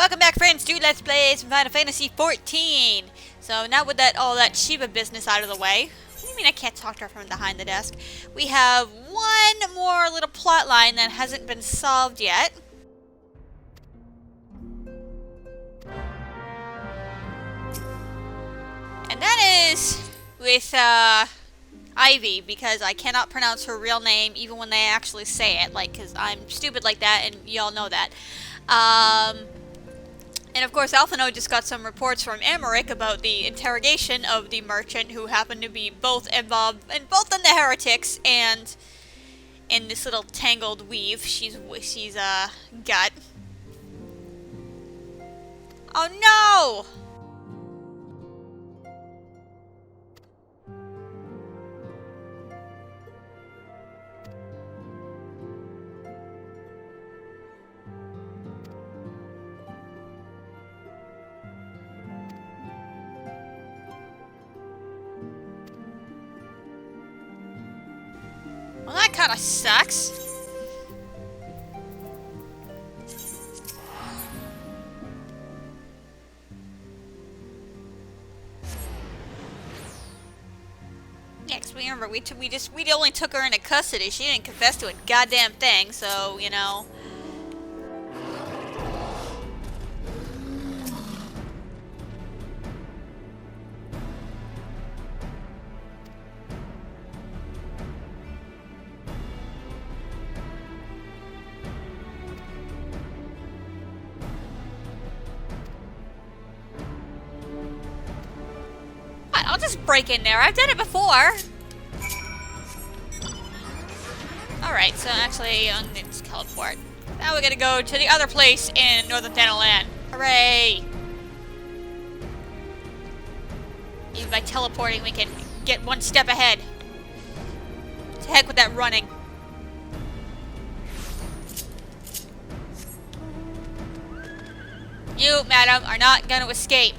Welcome back, friends, to Let's Play some Final Fantasy XIV. So now with all that Shiva business out of the way, what do you mean I can't talk to her from behind the desk? We have one more little plot line that hasn't been solved yet. And that is with Ivy, because I cannot pronounce her real name even when they actually say it, like, because I'm stupid like that and y'all know that. And of course, Alphino just got some reports from Emmerich about the interrogation of the merchant, who happened to be both involved in both in the heretics and in this little tangled weave she's got. Oh no! Well, that kind of sucks. Yeah, 'cause remember, we only took her into custody. She didn't confess to a goddamn thing, so, you know. I'll just break in there. I've done it before. Alright, so actually, I'm going to teleport. Now we're going to go to the other place in Northern Thanalan. Hooray! Even by teleporting, we can get one step ahead. To heck with that running. You, madam, are not going to escape.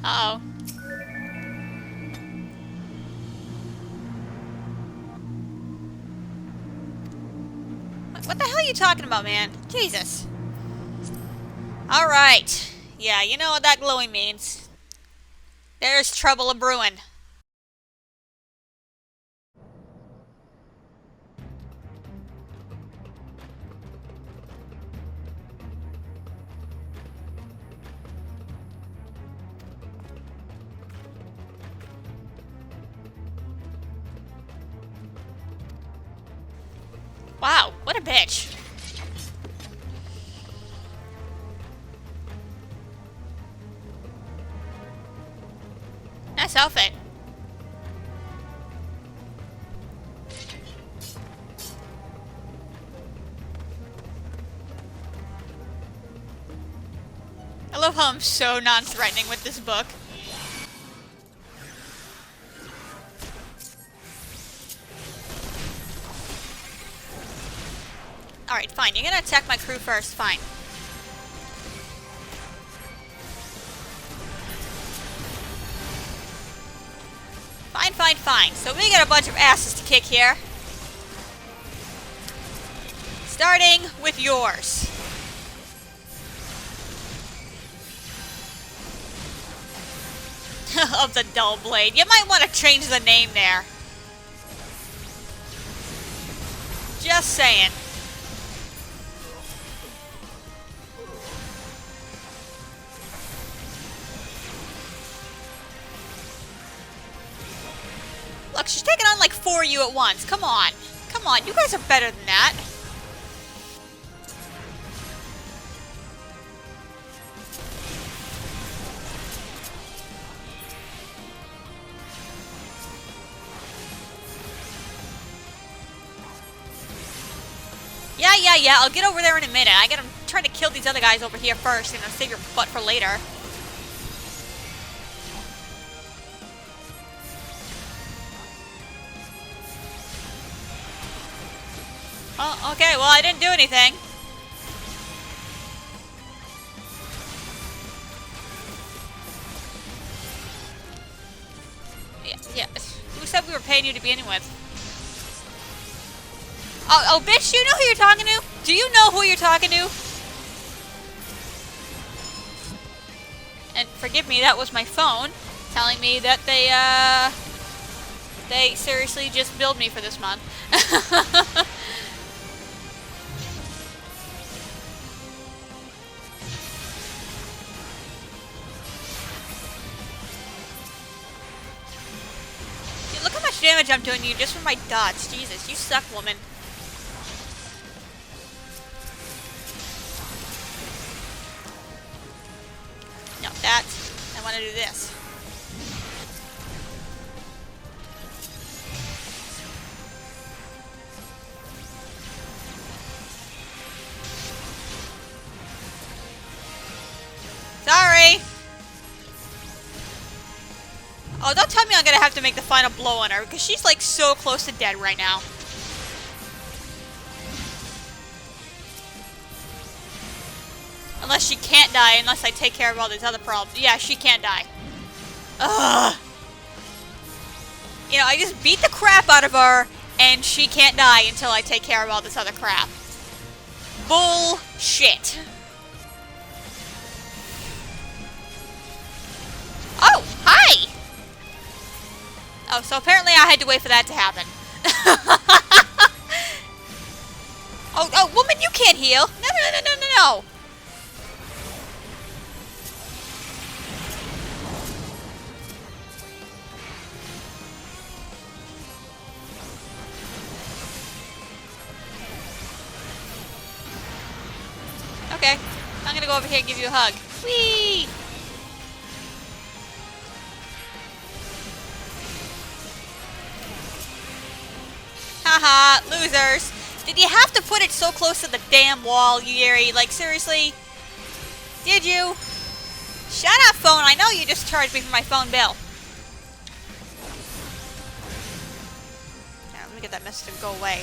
Uh-oh. What the hell are you talking about, man? Jesus. Alright. Yeah, you know what that glowing means. There's trouble a-brewing. Wow, what a bitch. Nice outfit. I love how I'm so non-threatening with this book. Alright, fine. You're gonna attack my crew first. Fine. Fine, fine, fine. So we got a bunch of asses to kick here. Starting with yours. Of the dull blade. You might want to change the name there. Just saying. Look, she's taking on like 4 of you at once. Come on. Come on. You guys are better than that. Yeah. I'll get over there in a minute. I gotta try to kill these other guys over here first, and save your butt for later. Oh, okay, well, I didn't do anything. Yeah. Who said we were paying you to begin with? Oh, bitch, you know who you're talking to? Do you know who you're talking to? And forgive me, that was my phone telling me that they seriously just billed me for this month. Dude, look how much damage I'm doing to you just from my dots. Jesus, you suck, woman. No, that. I want to do this. Sorry! Oh, don't tell me I'm gonna have to make the final blow on her, because she's like so close to dead right now. Unless she can't die, unless I take care of all these other problems. Yeah, she can't die. Ugh! You know, I just beat the crap out of her, and she can't die until I take care of all this other crap. Bullshit. Oh, hi! Oh, so apparently I had to wait for that to happen. Oh, woman, you can't heal. No. Okay, I'm gonna go over here and give you a hug. Whee! Haha, losers. Did you have to put it so close to the damn wall, Yuri? Like, seriously? Did you? Shut up, phone. I know you just charged me for my phone bill. Let me get that message to go away.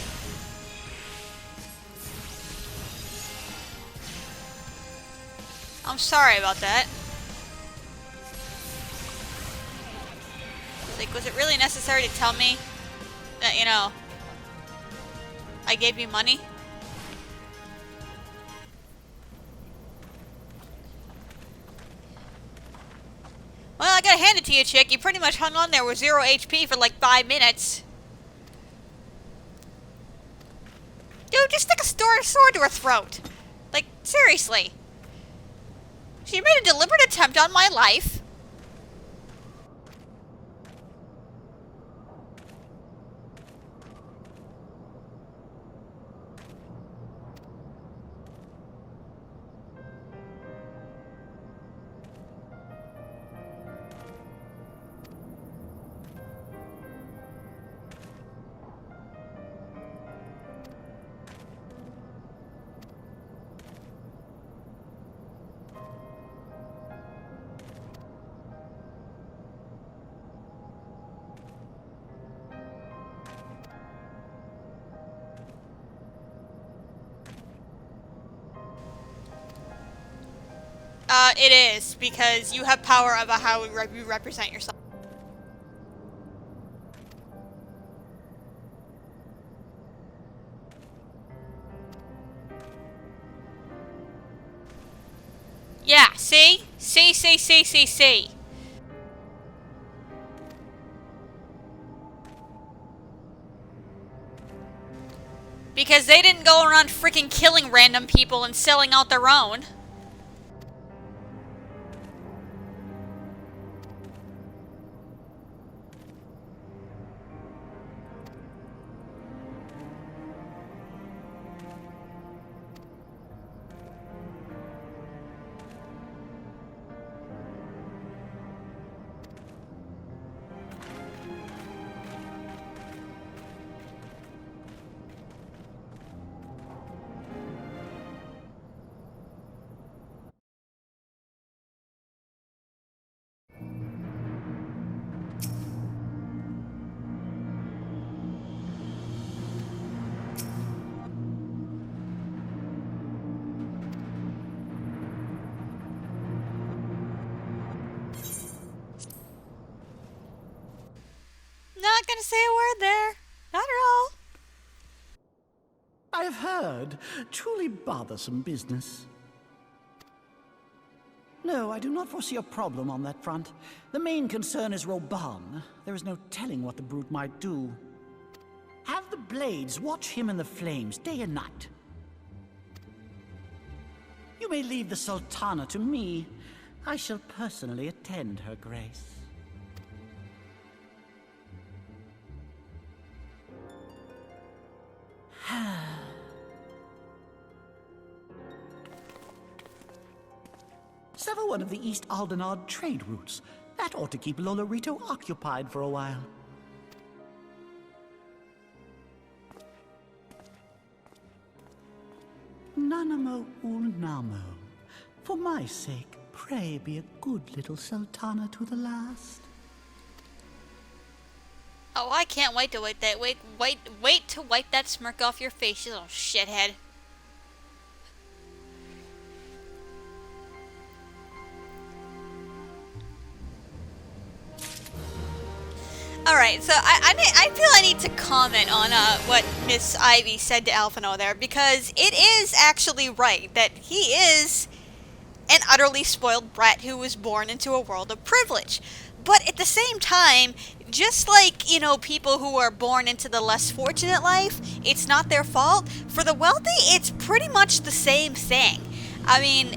I'm sorry about that. Like, was it really necessary to tell me that, you know, I gave you money? Well, I gotta hand it to you, chick. You pretty much hung on there with 0 HP for like 5 minutes. Dude, just stick a sword to her throat. Like, seriously. She made a deliberate attempt on my life. It is, because you have power about how you represent yourself. Yeah, see? See. Because they didn't go around freaking killing random people and selling out their own. Not gonna say a word there. Not at all. I have heard. Truly bothersome business. No, I do not foresee a problem on that front. The main concern is Roban. There is no telling what the brute might do. Have the blades watch him in the flames day and night. You may leave the Sultana to me. I shall personally attend her grace. Sever one of the East Aldenard trade routes. That ought to keep Lolorito occupied for a while. Nanamo Ulnamo. For my sake, pray be a good little Sultana to the last. Oh, I can't wait to wipe that. Wait to wipe that smirk off your face, you little shithead. Alright, so I feel I need to comment on what Miss Ivy said to Alphino there, because it is actually right that he is an utterly spoiled brat who was born into a world of privilege. But at the same time, just like, you know, people who are born into the less fortunate life, it's not their fault. For the wealthy, it's pretty much the same thing. I mean,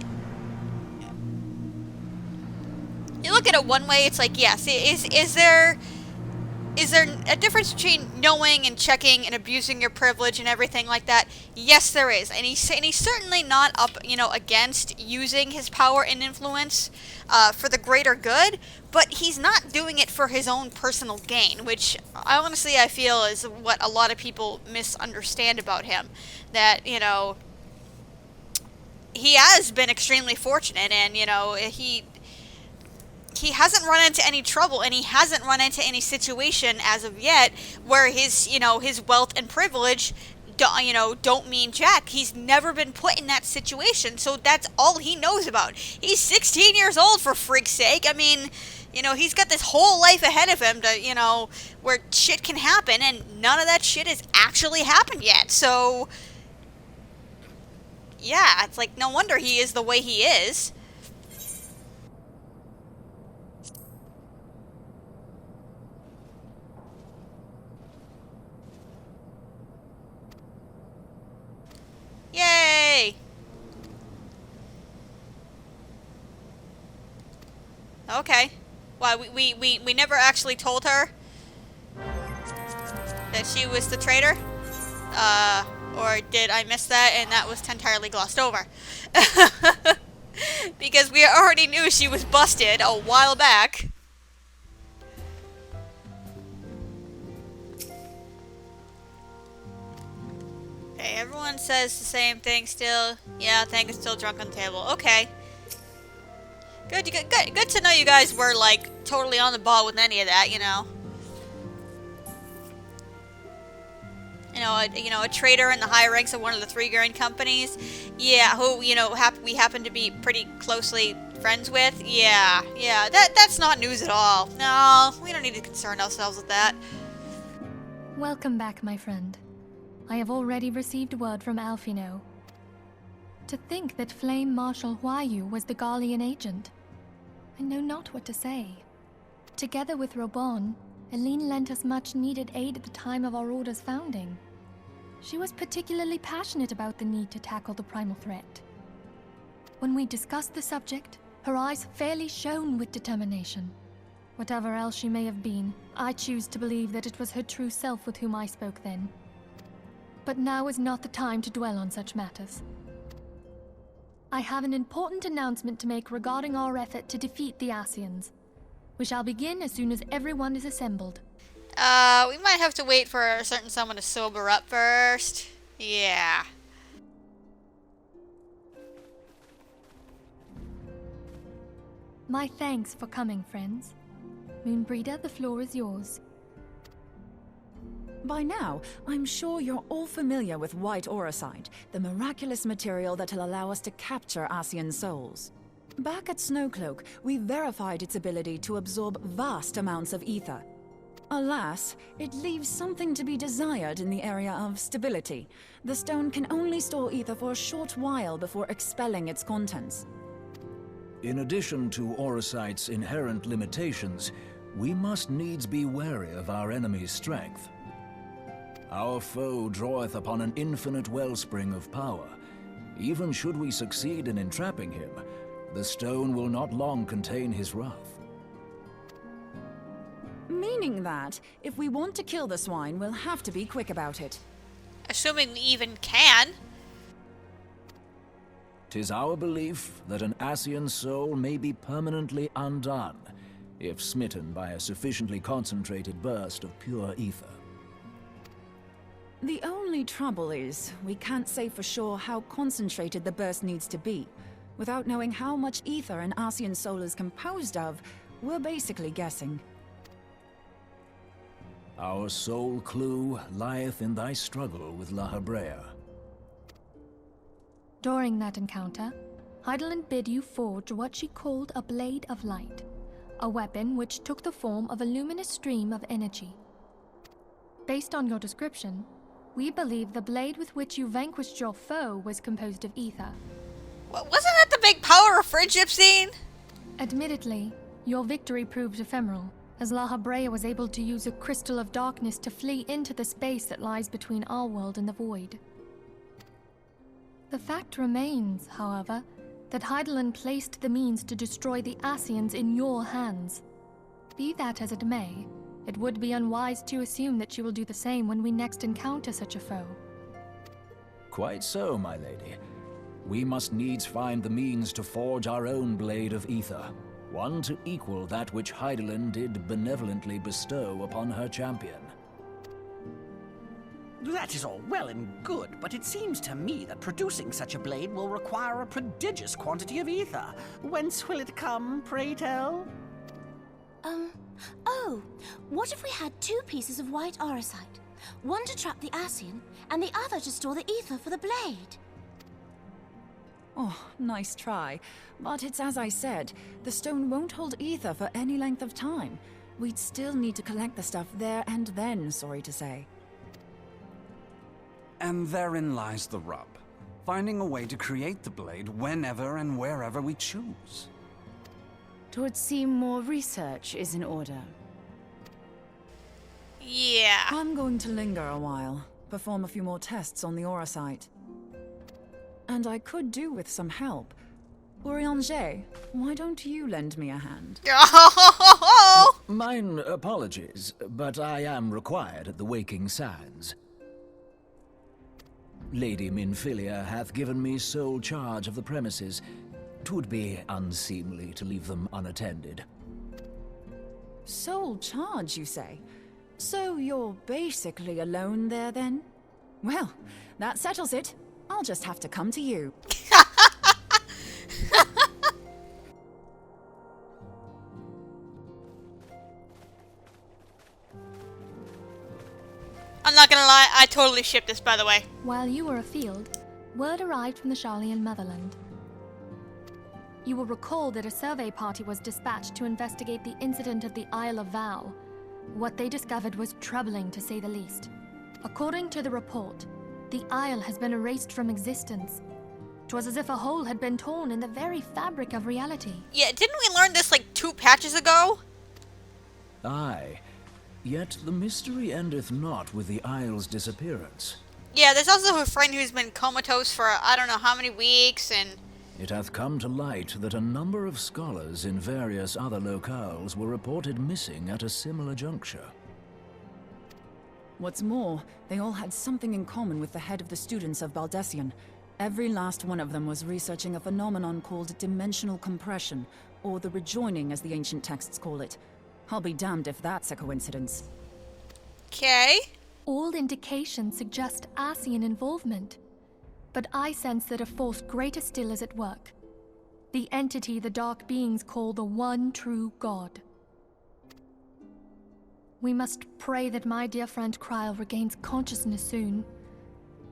you look at it one way, it's like, yes, is there a difference between knowing and checking and abusing your privilege and everything like that? Yes, there is. And he's certainly not up, you know, against using his power and influence for the greater good, but he's not doing it for his own personal gain, which I feel is what a lot of people misunderstand about him. That, you know, he has been extremely fortunate, and, you know, he hasn't run into any trouble, and he hasn't run into any situation as of yet where his, you know, his wealth and privilege, don't mean jack. He's never been put in that situation, so that's all he knows about. He's 16 years old, for frig's sake. I mean, you know, he's got this whole life ahead of him to, you know, where shit can happen, and none of that shit has actually happened yet. So, yeah, it's like, no wonder he is the way he is. Yay! Okay. Why, we never actually told her that she was the traitor? Or did I miss that and that was entirely glossed over? Because we already knew she was busted a while back. Okay, everyone says the same thing still. Yeah, Tank is still drunk on the table. Okay. Good to know you guys were, like, totally on the ball with any of that, you know. You know, a traitor in the high ranks of one of the 3 grain companies. Yeah, who, you know, we happen to be pretty closely friends with. Yeah, that's not news at all. No, we don't need to concern ourselves with that. Welcome back, my friend. I have already received word from Alphino. To think that Flame Marshal Huayu was the Garlean agent. I know not what to say. Together with Roban, Eileen lent us much-needed aid at the time of our Order's founding. She was particularly passionate about the need to tackle the primal threat. When we discussed the subject, her eyes fairly shone with determination. Whatever else she may have been, I choose to believe that it was her true self with whom I spoke then. But now is not the time to dwell on such matters. I have an important announcement to make regarding our effort to defeat the Asians. We shall begin as soon as everyone is assembled. We might have to wait for a certain someone to sober up first. Yeah. My thanks for coming, friends. Moonbreeder, the floor is yours. By now, I'm sure you're all familiar with White Auracite, the miraculous material that'll allow us to capture Asian souls. Back at Snowcloak, we verified its ability to absorb vast amounts of ether. Alas, it leaves something to be desired in the area of stability. The stone can only store ether for a short while before expelling its contents. In addition to Orosite's inherent limitations, we must needs be wary of our enemy's strength. Our foe draweth upon an infinite wellspring of power. Even should we succeed in entrapping him, the stone will not long contain his wrath. Meaning that, if we want to kill the swine, we'll have to be quick about it. Assuming we even can. 'Tis our belief that an Ascian soul may be permanently undone, if smitten by a sufficiently concentrated burst of pure ether. The only trouble is, we can't say for sure how concentrated the burst needs to be. Without knowing how much ether an Ascian soul is composed of, we're basically guessing. Our sole clue lieth in thy struggle with La Hebrea. During that encounter, Heidelin bid you forge what she called a Blade of Light, a weapon which took the form of a luminous stream of energy. Based on your description, we believe the blade with which you vanquished your foe was composed of ether. Wasn't that the big power of friendship scene? Admittedly, your victory proved ephemeral, as La Hebrea was able to use a crystal of darkness to flee into the space that lies between our world and the void. The fact remains, however, that Heidelin placed the means to destroy the Ascians in your hands. Be that as it may, it would be unwise to assume that she will do the same when we next encounter such a foe. Quite so, my lady. We must needs find the means to forge our own blade of ether, one to equal that which Heidelin did benevolently bestow upon her champion. That is all well and good, but it seems to me that producing such a blade will require a prodigious quantity of ether. Whence will it come, pray tell? Oh, what if we had 2 pieces of white orosite? One to trap the Ascian, and the other to store the ether for the blade. Oh, nice try. But it's as I said, the stone won't hold ether for any length of time. We'd still need to collect the stuff there and then, sorry to say. And therein lies the rub. Finding a way to create the blade whenever and wherever we choose. It would seem more research is in order. Yeah. I'm going to linger a while, perform a few more tests on the Orosite. And I could do with some help. Urianger, why don't you lend me a hand? Oh! Mine apologies, but I am required at the Waking Sands. Lady Minfilia hath given me sole charge of the premises. 'Twould be unseemly to leave them unattended. Sole charge, you say? So you're basically alone there, then? Well, that settles it. I'll just have to come to you. I'm not gonna lie, I totally shipped this, by the way. While you were afield, word arrived from the Sharlayan motherland. You will recall that a survey party was dispatched to investigate the incident at the Isle of Val. What they discovered was troubling, to say the least. According to the report, the isle has been erased from existence. 'Twas as if a hole had been torn in the very fabric of reality. Yeah, didn't we learn this like 2 patches ago? Aye. Yet the mystery endeth not with the isle's disappearance. Yeah, there's also a friend who's been comatose for I don't know how many weeks, and It hath come to light that a number of scholars in various other locales were reported missing at a similar juncture. What's more, they all had something in common with the head of the students of Baldessian. Every last one of them was researching a phenomenon called dimensional compression, or the rejoining as the ancient texts call it. I'll be damned if that's a coincidence. okay. All indications suggest Ascian involvement. But I sense that a force greater still is at work. The entity the Dark Beings call the One True God. We must pray that my dear friend Kryl regains consciousness soon.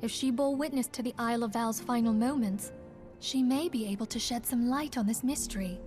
If she bore witness to the Isle of Val's final moments, she may be able to shed some light on this mystery.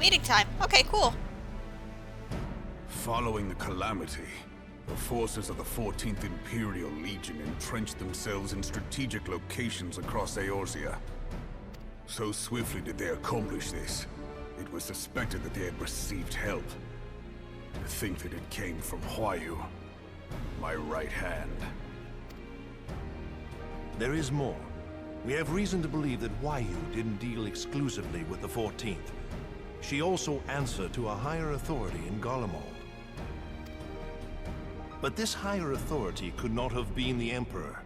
Meeting time. Okay, cool. Following the calamity, the forces of the 14th Imperial Legion entrenched themselves in strategic locations across Eorzea. So swiftly did they accomplish this, it was suspected that they had received help. To think that it came from Huayu, my right hand. There is more. We have reason to believe that Huayu didn't deal exclusively with the 14th. She also answered to a higher authority in Garlemald. But this higher authority could not have been the Emperor.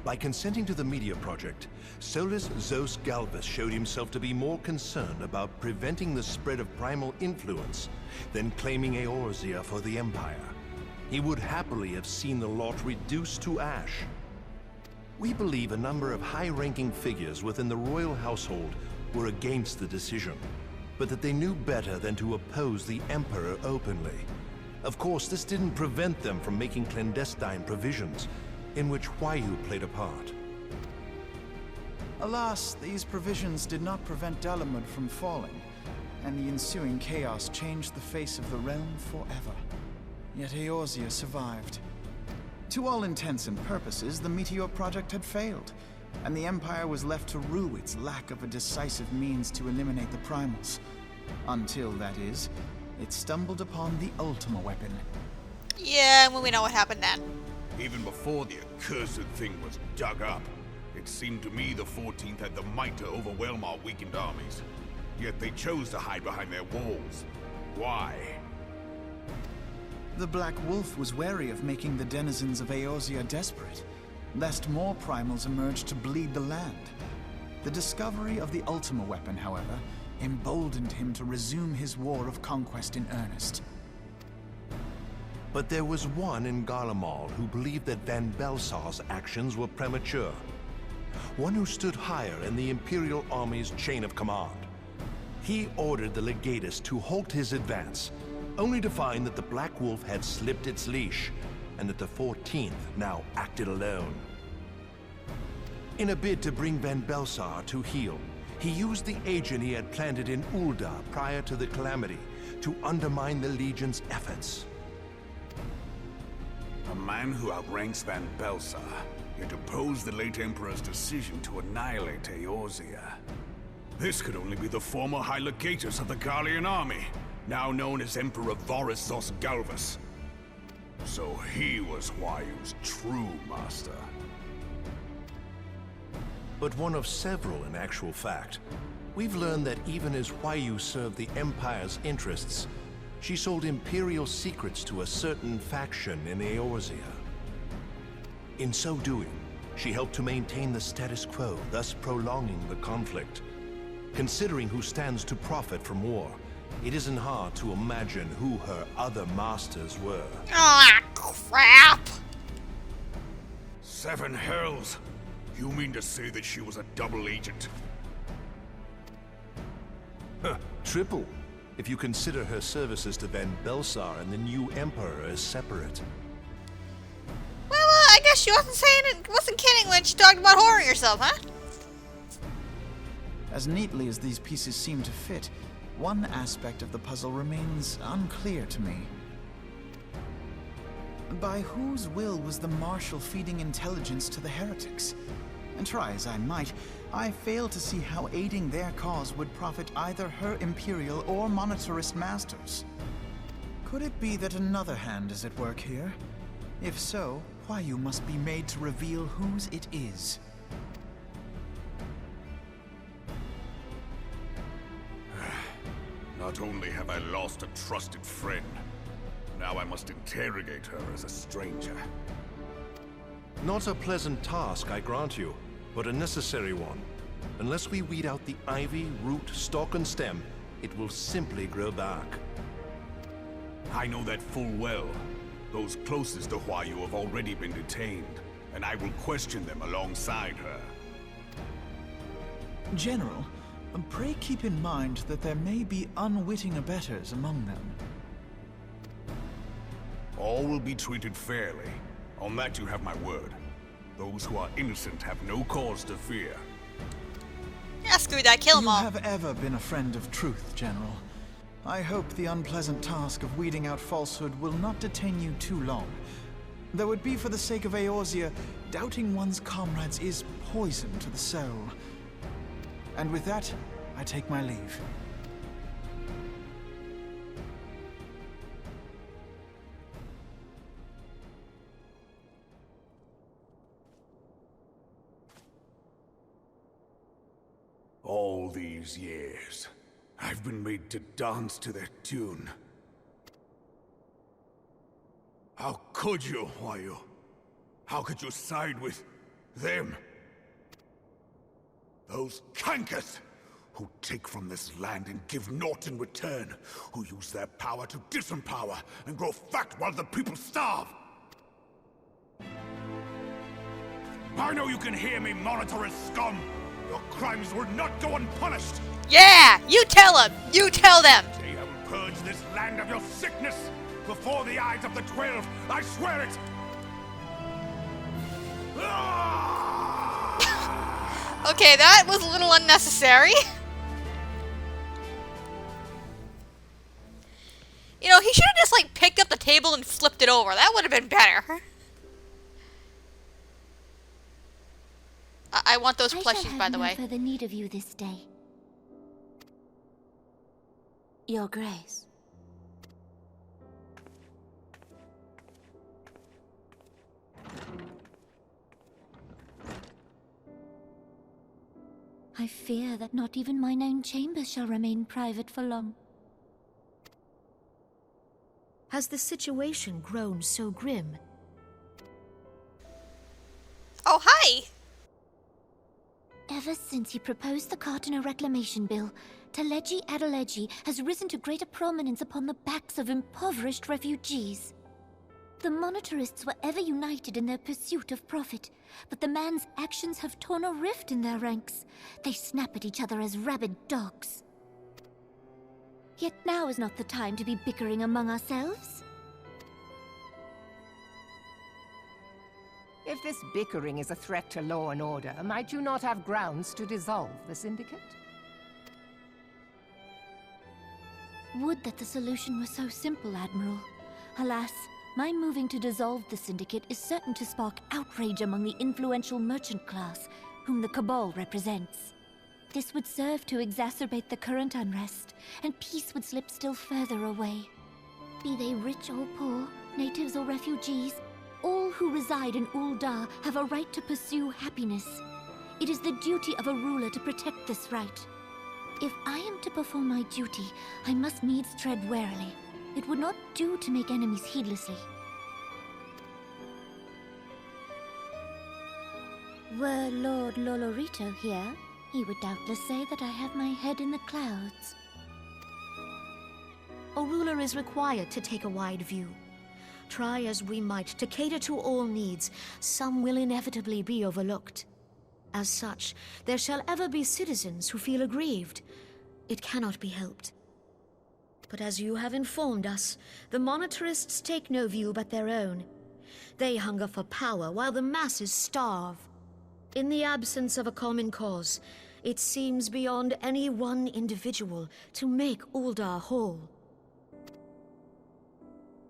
By consenting to the media project, Solus Zos Galvus showed himself to be more concerned about preventing the spread of primal influence than claiming Eorzea for the Empire. He would happily have seen the lot reduced to ash. We believe a number of high-ranking figures within the royal household were against the decision, but that they knew better than to oppose the Emperor openly. Of course, this didn't prevent them from making clandestine provisions, in which Huayu played a part. Alas, these provisions did not prevent Dalamud from falling, and the ensuing chaos changed the face of the realm forever. Yet Eorzea survived. To all intents and purposes, the Meteor Project had failed, and the Empire was left to rue its lack of a decisive means to eliminate the primals. Until, that is, it stumbled upon the Ultima weapon. Yeah, well, we know what happened then. Even before the accursed thing was dug up, it seemed to me the 14th had the might to overwhelm our weakened armies. Yet they chose to hide behind their walls. Why? The Black Wolf was wary of making the denizens of Eorzea desperate, lest more primals emerge to bleed the land. The discovery of the Ultima weapon, however, emboldened him to resume his war of conquest in earnest. But there was one in Garlemald who believed that Van Belsar's actions were premature. One who stood higher in the Imperial Army's chain of command. He ordered the Legatus to halt his advance, only to find that the Black Wolf had slipped its leash, and that the 14th now acted alone. In a bid to bring Van Belsar to heel, he used the agent he had planted in Ul'dah prior to the calamity to undermine the Legion's efforts. A man who outranks Van Belsar, yet opposed the late Emperor's decision to annihilate Eorzea. This could only be the former High Legatus of the Garlean army, now known as Emperor Varus Zos Galvus. So he was Huayu's true master. But one of several in actual fact. We've learned that even as Huayu served the Empire's interests, she sold Imperial secrets to a certain faction in Eorzea. In so doing, she helped to maintain the status quo, thus prolonging the conflict. Considering who stands to profit from war, it isn't hard to imagine who her other masters were. Ah, crap! Seven hells! You mean to say that she was a double agent? Huh, triple, if you consider her services to Van Belsar and the new Emperor as separate. Well, I guess she wasn't kidding when she talked about whoring herself, huh? As neatly as these pieces seem to fit, one aspect of the puzzle remains unclear to me. By whose will was the Marshal feeding intelligence to the heretics? And try as I might, I fail to see how aiding their cause would profit either her Imperial or monetarist masters. Could it be that another hand is at work here? If so, Huayu must be made to reveal whose it is. Not only have I lost a trusted friend, now I must interrogate her as a stranger. Not a pleasant task, I grant you, but a necessary one. Unless we weed out the ivy, root, stalk, and stem, it will simply grow back. I know that full well. Those closest to Huayu have already been detained, and I will question them alongside her. General, pray keep in mind that there may be unwitting abettors among them. All will be treated fairly. On that you have my word. Those who are innocent have no cause to fear. Yeah, screw that, kill them all. You have ever been a friend of truth, General. I hope the unpleasant task of weeding out falsehood will not detain you too long. Though it be for the sake of Eorzea, doubting one's comrades is poison to the soul. And with that, I take my leave. All these years, I've been made to dance to their tune. How could you, Huayu? How could you side with them? Those cankers who take from this land and give naught in return, who use their power to disempower and grow fat while the people starve. I know you can hear me, monitorous scum. Your crimes will not go unpunished. Yeah, you tell them. You tell them. They have purged this land of your sickness before the eyes of the 12. I swear it. Okay, that was a little unnecessary. You know, he should have just, like, picked up the table and flipped it over. That would have been better. I want those plushies, by the way. I shall have no further need of you this day. Your Grace. I fear that not even mine own chambers shall remain private for long. Has the situation grown so grim? Oh, hi! Ever since he proposed the Cartiner Reclamation Bill, Teleji Adeleji has risen to greater prominence upon the backs of impoverished refugees. The Monitorists were ever united in their pursuit of profit, but the man's actions have torn a rift in their ranks. They snap at each other as rabid dogs. Yet now is not the time to be bickering among ourselves. If this bickering is a threat to law and order, might you not have grounds to dissolve the Syndicate? Would that the solution were so simple, Admiral. Alas, my moving to dissolve the Syndicate is certain to spark outrage among the influential merchant class, whom the Cabal represents. This would serve to exacerbate the current unrest, and peace would slip still further away. Be they rich or poor, natives or refugees, all who reside in Ul'dah have a right to pursue happiness. It is the duty of a ruler to protect this right. If I am to perform my duty, I must needs tread warily. It would not do to make enemies heedlessly. Were Lord Lolorito here, he would doubtless say that I have my head in the clouds. A ruler is required to take a wide view. Try as we might to cater to all needs, some will inevitably be overlooked. As such, there shall ever be citizens who feel aggrieved. It cannot be helped. But as you have informed us, the Monitorists take no view but their own. They hunger for power while the masses starve. In the absence of a common cause, it seems beyond any one individual to make Ul'dah whole.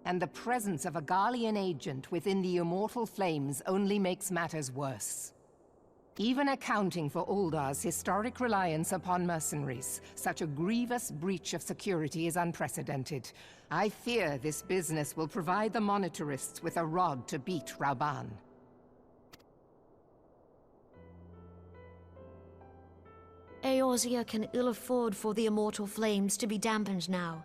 And the presence of a Garlean agent within the Immortal Flames only makes matters worse. Even accounting for Ul'dah's historic reliance upon mercenaries, such a grievous breach of security is unprecedented. I fear this business will provide the Monitorists with a rod to beat Rauban. Eorzea can ill afford for the Immortal Flames to be dampened now.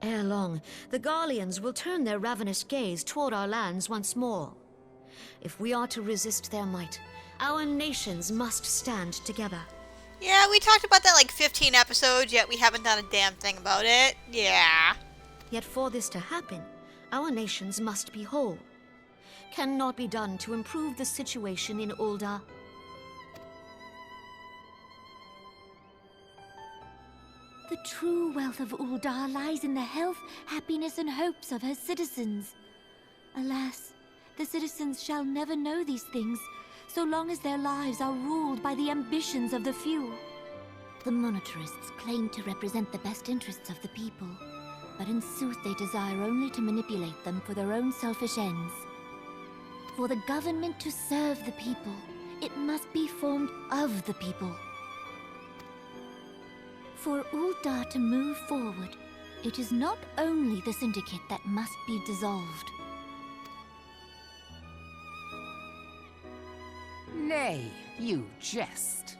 Ere long, the Garleans will turn their ravenous gaze toward our lands once more. If we are to resist their might, our nations must stand together. Yeah, we talked about that like 15 episodes, yet we haven't done a damn thing about it. Yeah. Yet for this to happen, our nations must be whole. Cannot be done to improve the situation in Ul'dah. The true wealth of Ul'dah lies in the health, happiness, and hopes of her citizens. Alas, the citizens shall never know these things, so long as their lives are ruled by the ambitions of the few. The monitorists claim to represent the best interests of the people, but in sooth they desire only to manipulate them for their own selfish ends. For the government to serve the people, it must be formed of the people. For Uldar to move forward, it is not only the Syndicate that must be dissolved. Nay, you jest.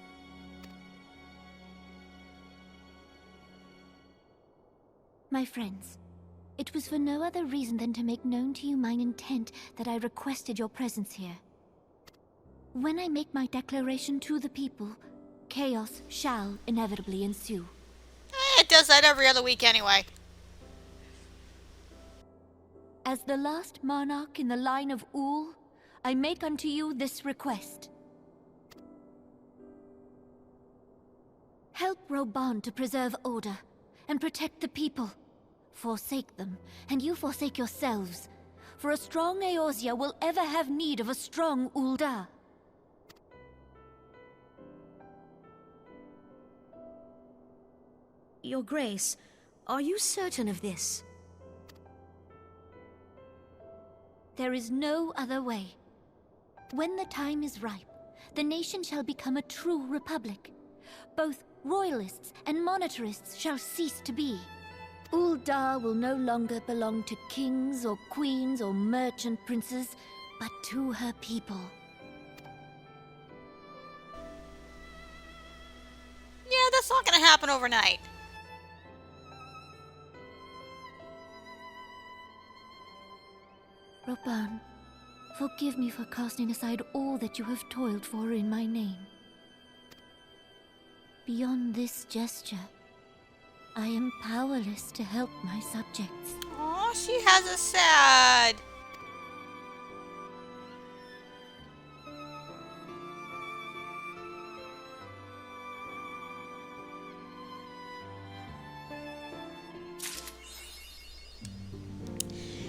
My friends, it was for no other reason than to make known to you mine intent that I requested your presence here. When I make my declaration to the people, chaos shall inevitably ensue. It does that every other week anyway. As the last monarch in the line of Ul, I make unto you this request. Help Roban to preserve order and protect the people. Forsake them, and you forsake yourselves. For a strong Eorzea will ever have need of a strong Uldar. Your Grace, are you certain of this? There is no other way. When the time is ripe, the nation shall become a true republic. Both royalists and monitorists shall cease to be. Uldar will no longer belong to kings or queens or merchant princes, but to her people. Yeah, that's not gonna happen overnight. Roban, forgive me for casting aside all that you have toiled for in my name. Beyond this gesture, I am powerless to help my subjects. Oh, she has a sad.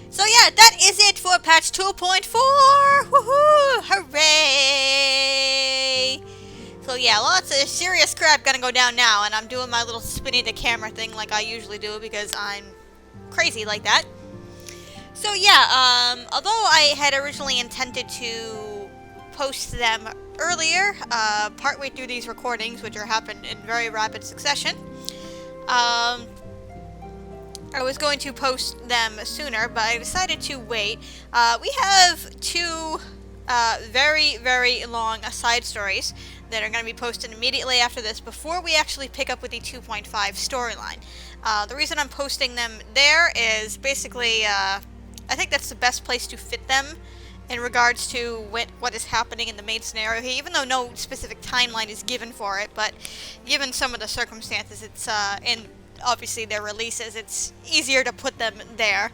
So yeah, that is it for patch 2.4. Woohoo! Hooray! So yeah, lots of serious crap gonna go down now, and I'm doing my little spinning the camera thing like I usually do because I'm crazy like that. So yeah, although I had originally intended to post them earlier, partway through these recordings, which are happened in very rapid succession, I was going to post them sooner, but I decided to wait. We have two very, very long side stories that are going to be posted immediately after this before we actually pick up with the 2.5 storyline. The reason I'm posting them there is basically, I think that's the best place to fit them in regards to what is happening in the main scenario here, even though no specific timeline is given for it, but given some of the circumstances, it's in obviously their releases, it's easier to put them there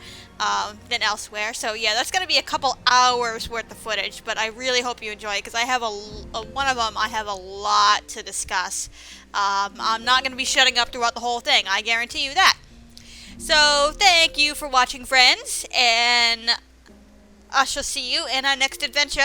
than elsewhere. So yeah, that's going to be a couple hours worth of footage, but I really hope you enjoy it because I have one of them I have a lot to discuss. I'm not going to be shutting up throughout the whole thing, I guarantee you that. So thank you for watching, friends, and I shall see you in our next adventure.